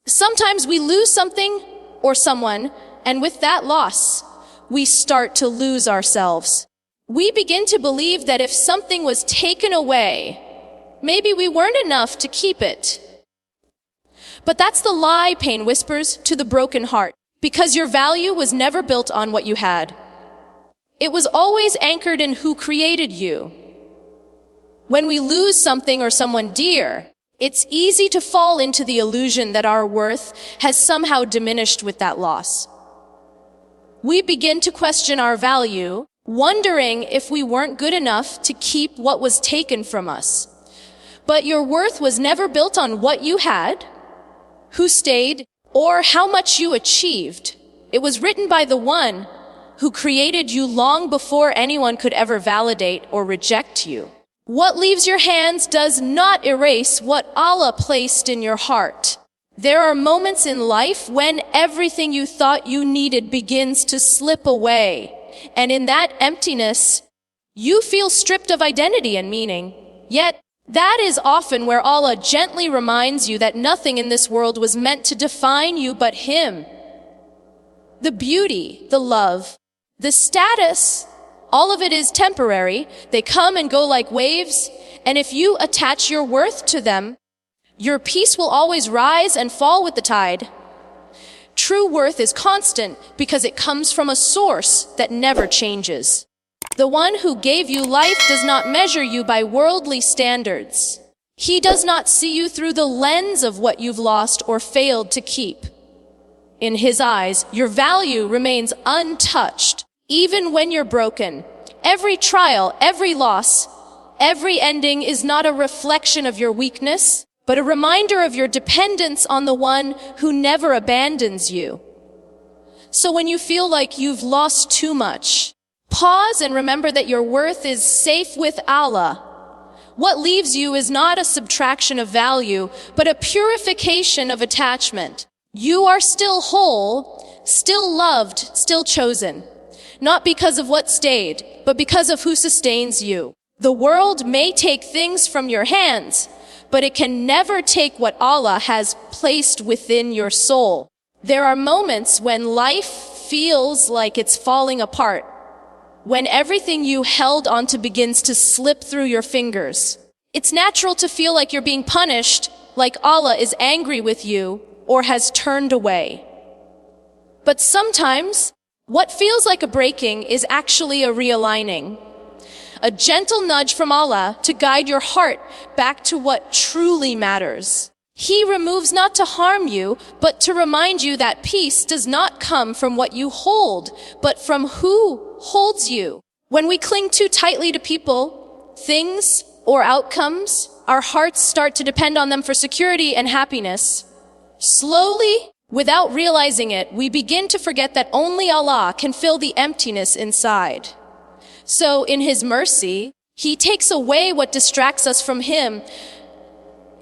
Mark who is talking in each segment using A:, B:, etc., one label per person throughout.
A: Sometimes we lose something or someone, and with that loss, we start to lose ourselves. We begin to believe that if something was taken away, maybe we weren't enough to keep it. But that's the lie pain whispers to the broken heart, because your value was never built on what you had. It was always anchored in who created you. When we lose something or someone dear, it's easy to fall into the illusion that our worth has somehow diminished with that loss. We begin to question our value, wondering if we weren't good enough to keep what was taken from us. But your worth was never built on what you had, who stayed, or how much you achieved. It was written by the one who created you long before anyone could ever validate or reject you. What leaves your hands does not erase what Allah placed in your heart. There are moments in life when everything you thought you needed begins to slip away. And in that emptiness, you feel stripped of identity and meaning. Yet, that is often where Allah gently reminds you that nothing in this world was meant to define you but Him. The beauty, the love, the status, all of it is temporary. They come and go like waves, and if you attach your worth to them, your peace will always rise and fall with the tide. True worth is constant because it comes from a source that never changes. The one who gave you life does not measure you by worldly standards. He does not see you through the lens of what you've lost or failed to keep. In His eyes, your value remains untouched, even when you're broken. Every trial, every loss, every ending is not a reflection of your weakness, but a reminder of your dependence on the one who never abandons you. So when you feel like you've lost too much, pause and remember that your worth is safe with Allah. What leaves you is not a subtraction of value, but a purification of attachment. You are still whole, still loved, still chosen. Not because of what stayed, but because of who sustains you. The world may take things from your hands, but it can never take what Allah has placed within your soul. There are moments when life feels like it's falling apart, when everything you held onto begins to slip through your fingers. It's natural to feel like you're being punished, like Allah is angry with you or has turned away. But sometimes, what feels like a breaking is actually a realigning. A gentle nudge from Allah to guide your heart back to what truly matters. He removes not to harm you, but to remind you that peace does not come from what you hold, but from who holds you. When we cling too tightly to people, things, or outcomes, our hearts start to depend on them for security and happiness. Slowly, without realizing it, we begin to forget that only Allah can fill the emptiness inside. So in His mercy, He takes away what distracts us from Him.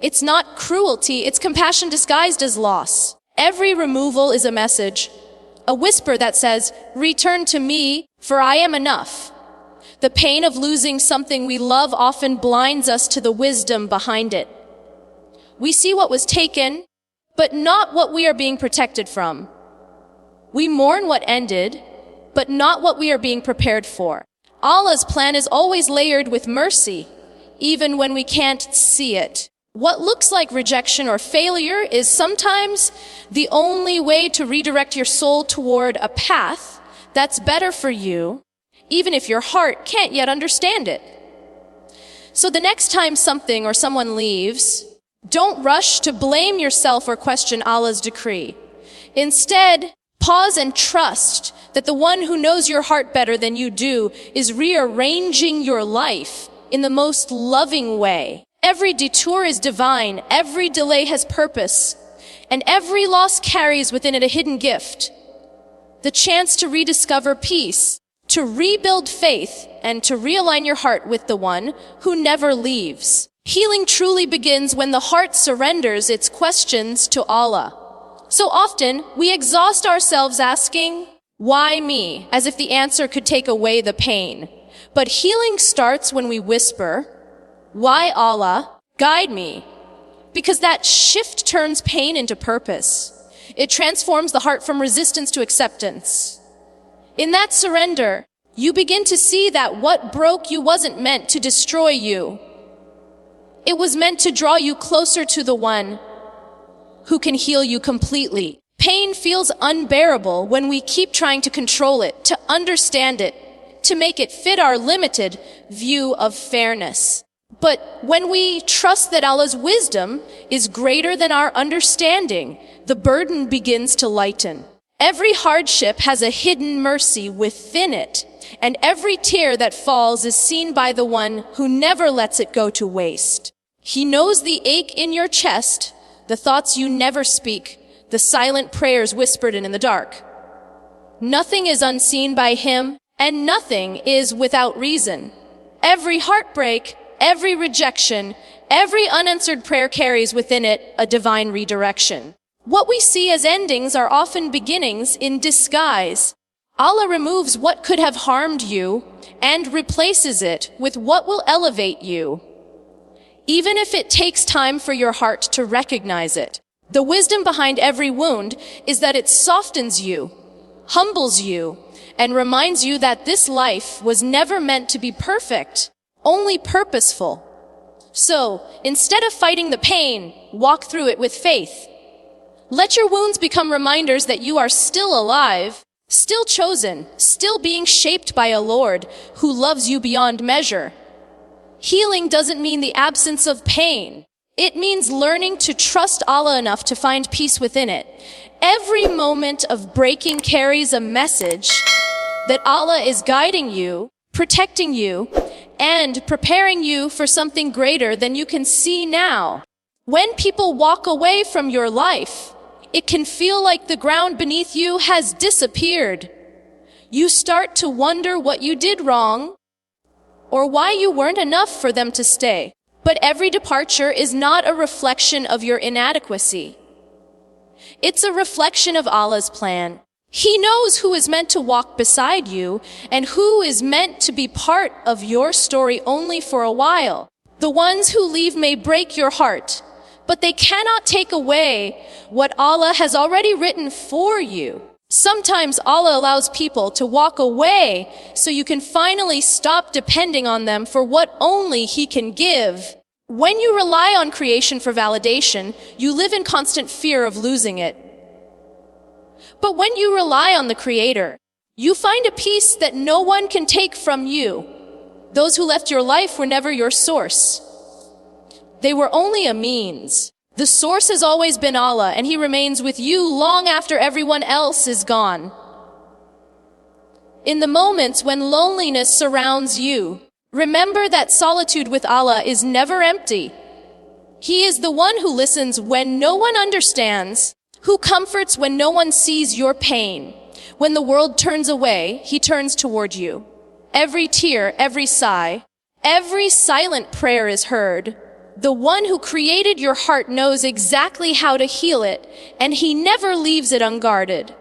A: It's not cruelty, it's compassion disguised as loss. Every removal is a message, a whisper that says, "Return to me, for I am enough." The pain of losing something we love often blinds us to the wisdom behind it. We see what was taken, but not what we are being protected from. We mourn what ended, but not what we are being prepared for. Allah's plan is always layered with mercy, even when we can't see it. What looks like rejection or failure is sometimes the only way to redirect your soul toward a path that's better for you, even if your heart can't yet understand it. So the next time something or someone leaves, don't rush to blame yourself or question Allah's decree. Instead, pause and trust that the one who knows your heart better than you do is rearranging your life in the most loving way. Every detour is divine, every delay has purpose, and every loss carries within it a hidden gift. The chance to rediscover peace, to rebuild faith, and to realign your heart with the one who never leaves. Healing truly begins when the heart surrenders its questions to Allah. So often, we exhaust ourselves asking, "Why me?" as if the answer could take away the pain. But healing starts when we whisper, "Why Allah? Guide me." Because that shift turns pain into purpose. It transforms the heart from resistance to acceptance. In that surrender, you begin to see that what broke you wasn't meant to destroy you. It was meant to draw you closer to the one who can heal you completely. Pain feels unbearable when we keep trying to control it, to understand it, to make it fit our limited view of fairness. But when we trust that Allah's wisdom is greater than our understanding, the burden begins to lighten. Every hardship has a hidden mercy within it, and every tear that falls is seen by the one who never lets it go to waste. He knows the ache in your chest, the thoughts you never speak, the silent prayers whispered in the dark. Nothing is unseen by him, and nothing is without reason. Every heartbreak, every rejection, every unanswered prayer carries within it a divine redirection. What we see as endings are often beginnings in disguise. Allah removes what could have harmed you and replaces it with what will elevate you, even if it takes time for your heart to recognize it. The wisdom behind every wound is that it softens you, humbles you, and reminds you that this life was never meant to be perfect, only purposeful. So, instead of fighting the pain, walk through it with faith. Let your wounds become reminders that you are still alive, still chosen, still being shaped by a Lord who loves you beyond measure. Healing doesn't mean the absence of pain. It means learning to trust Allah enough to find peace within it. Every moment of breaking carries a message that Allah is guiding you, protecting you, and preparing you for something greater than you can see now. When people walk away from your life, it can feel like the ground beneath you has disappeared. You start to wonder what you did wrong, or why you weren't enough for them to stay. But every departure is not a reflection of your inadequacy. It's a reflection of Allah's plan. He knows who is meant to walk beside you and who is meant to be part of your story only for a while. The ones who leave may break your heart, but they cannot take away what Allah has already written for you. Sometimes Allah allows people to walk away so you can finally stop depending on them for what only He can give. When you rely on creation for validation, you live in constant fear of losing it. But when you rely on the Creator, you find a peace that no one can take from you. Those who left your life were never your source. They were only a means. The source has always been Allah, and He remains with you long after everyone else is gone. In the moments when loneliness surrounds you, remember that solitude with Allah is never empty. He is the one who listens when no one understands, who comforts when no one sees your pain. When the world turns away, He turns toward you. Every tear, every sigh, every silent prayer is heard. The one who created your heart knows exactly how to heal it, and He never leaves it unguarded.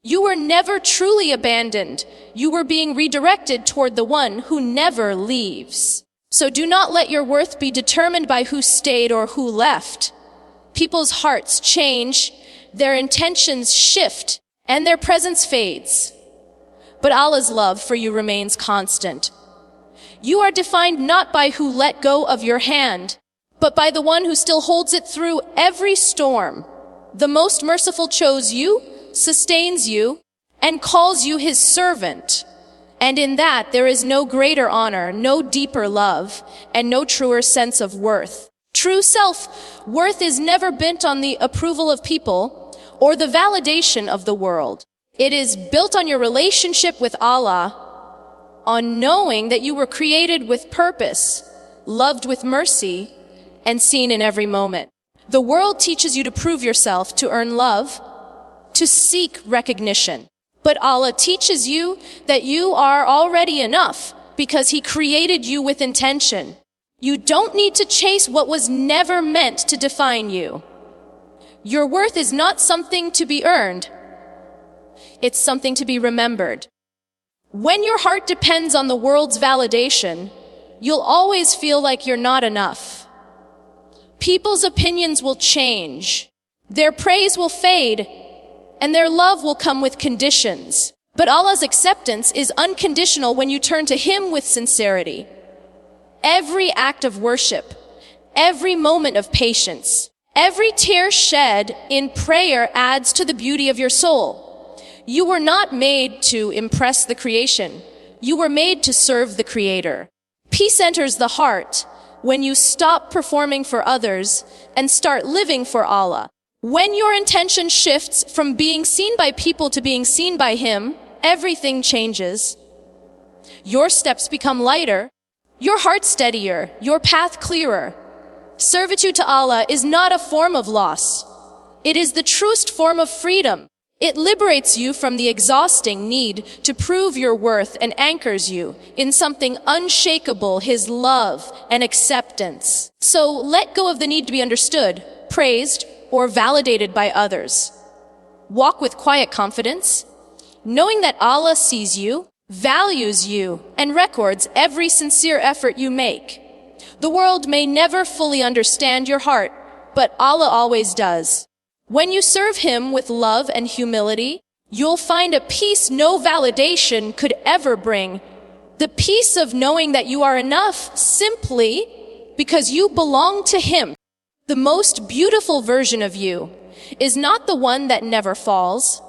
A: You were never truly abandoned. You were being redirected toward the one who never leaves. So do not let your worth be determined by who stayed or who left. People's hearts change, their intentions shift, and their presence fades. But Allah's love for you remains constant. You are defined not by who let go of your hand, but by the one who still holds it through every storm. The most merciful chose you, sustains you, and calls you His servant. And in that there is no greater honor, no deeper love, and no truer sense of worth. True self-worth is never bent on the approval of people or the validation of the world. It is built on your relationship with Allah, on knowing that you were created with purpose, loved with mercy, and seen in every moment. The world teaches you to prove yourself, to earn love, to seek recognition. But Allah teaches you that you are already enough because He created you with intention. You don't need to chase what was never meant to define you. Your worth is not something to be earned. It's something to be remembered. When your heart depends on the world's validation, you'll always feel like you're not enough. People's opinions will change. Their praise will fade, and their love will come with conditions. But Allah's acceptance is unconditional when you turn to Him with sincerity. Every act of worship, every moment of patience, every tear shed in prayer adds to the beauty of your soul. You were not made to impress the creation. You were made to serve the Creator. Peace enters the heart when you stop performing for others and start living for Allah. When your intention shifts from being seen by people to being seen by Him, everything changes. Your steps become lighter, your heart steadier, your path clearer. Servitude to Allah is not a form of loss. It is the truest form of freedom. It liberates you from the exhausting need to prove your worth and anchors you in something unshakable, His love and acceptance. So let go of the need to be understood, praised, or validated by others. Walk with quiet confidence, knowing that Allah sees you, values you, and records every sincere effort you make. The world may never fully understand your heart, but Allah always does. When you serve Him with love and humility, you'll find a peace no validation could ever bring. The peace of knowing that you are enough simply because you belong to Him. The most beautiful version of you is not the one that never falls,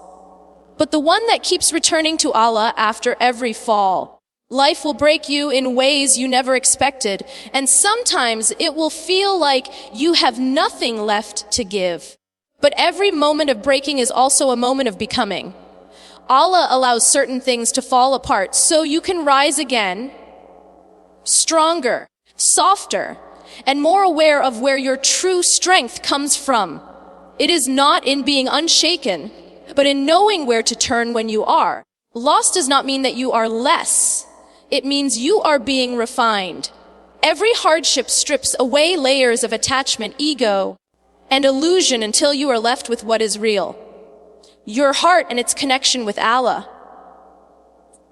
A: but the one that keeps returning to Allah after every fall. Life will break you in ways you never expected, and sometimes it will feel like you have nothing left to give. But every moment of breaking is also a moment of becoming. Allah allows certain things to fall apart so you can rise again, stronger, softer, and more aware of where your true strength comes from. It is not in being unshaken, but in knowing where to turn when you are. Loss does not mean that you are less. It means you are being refined. Every hardship strips away layers of attachment, ego, and illusion until you are left with what is real. Your heart and its connection with Allah.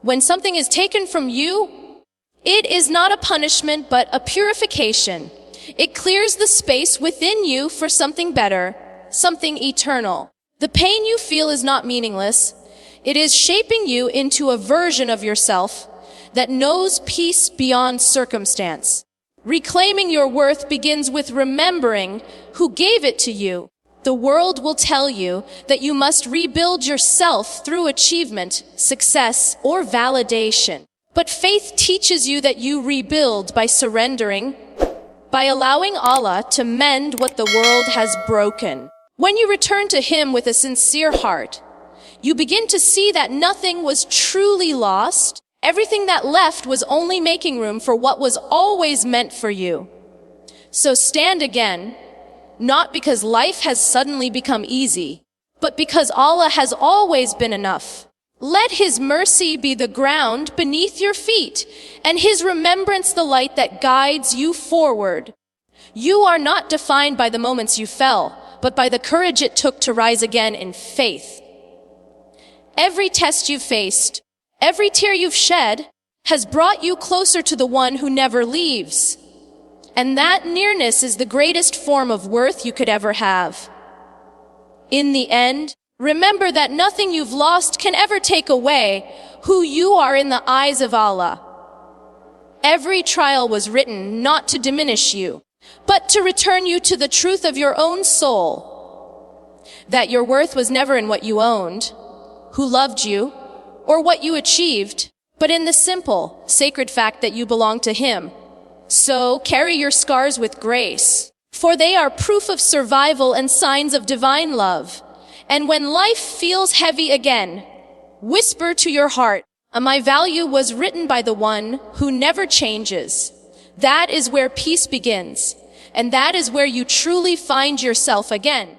A: When something is taken from you, it is not a punishment, but a purification. It clears the space within you for something better, something eternal. The pain you feel is not meaningless. It is shaping you into a version of yourself that knows peace beyond circumstance. Reclaiming your worth begins with remembering who gave it to you. The world will tell you that you must rebuild yourself through achievement, success, or validation. But faith teaches you that you rebuild by surrendering, by allowing Allah to mend what the world has broken. When you return to Him with a sincere heart, you begin to see that nothing was truly lost. Everything that left was only making room for what was always meant for you. So stand again, not because life has suddenly become easy, but because Allah has always been enough. Let His mercy be the ground beneath your feet, and His remembrance the light that guides you forward. You are not defined by the moments you fell, but by the courage it took to rise again in faith. Every test you've faced, every tear you've shed, has brought you closer to the one who never leaves. And that nearness is the greatest form of worth you could ever have. In the end, remember that nothing you've lost can ever take away who you are in the eyes of Allah. Every trial was written not to diminish you, but to return you to the truth of your own soul. That your worth was never in what you owned, who loved you, or what you achieved, but in the simple, sacred fact that you belong to Him. So carry your scars with grace, for they are proof of survival and signs of divine love. And when life feels heavy again, whisper to your heart, "My value was written by the one who never changes." That is where peace begins, and that is where you truly find yourself again.